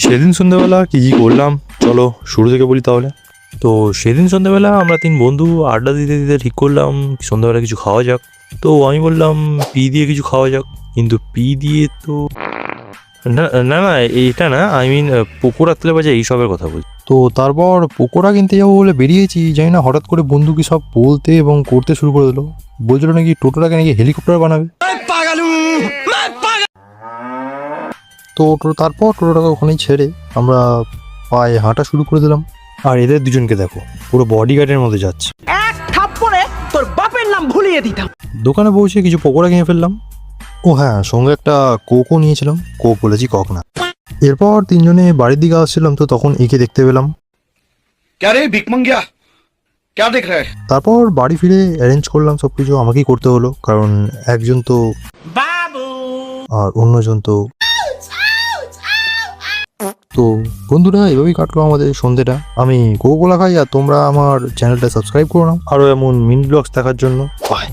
সেদিন সন্ধ্যেবেলা কি করলাম চলো শুরু থেকে বলি তাহলে। তো সেদিন সন্ধ্যেবেলা আমরা 3 বন্ধু আড্ডা দিতে দিতে ঠিক করলাম সন্ধ্যাবেলা কিছু খাওয়া যাক। তো আমি বললাম পি দিয়ে কিছু খাওয়া যাক, কিন্তু পি দিয়ে তো না না না এটা না, আই মিন পকোড়া তেলে ভাজা এইসবের কথা বলছি। তো তারপর পকোড়া কিনতে যাবো বলে বেরিয়েছি, জানি না হঠাৎ করে বন্ধু কি সব বলতে এবং করতে শুরু করে দিল। বলছিল নাকি টোটোটাকে নাকি হেলিকপ্টার বানাবে। তো তারপর টোটোটাকে ওখানেই ছেড়ে আমরা পায়ে হাঁটা শুরু করে দিলাম। আর এদের দুজনকে দেখো পুরো বডিগার্ডের মধ্যে যাচ্ছে। এক থাপ্পড়ে তোর বাপের নাম ভুলিয়ে দিতাম। দোকানে পৌঁছে কিছু পকোড়া কিনে ফেললাম। ও হ্যাঁ, সঙ্গে একটা কোকও নিয়েছিলাম, কোক বলেছি কক না। এরপর 3 জনে বাড়ির দিকে আসছিলাম, তো তখন একে দেখতে পেলাম। क्या रे भिक मंगिया क्या देख रहा है? তারপর বাড়ি ফিরে অ্যারেঞ্জ করলাম সবকিছু, আমাকেই করতে হলো, কারণ একজন তো বাবু আর অন্যজন তো। তো বন্ধুরা, এভাবেই কাটলো আমাদের সন্ধ্যেটা। আমি কোকোকোলা খাই আর তোমরা আমার চ্যানেলটা সাবস্ক্রাইব করো না আরও এমন মিনি ব্লগস দেখার জন্য। বাই।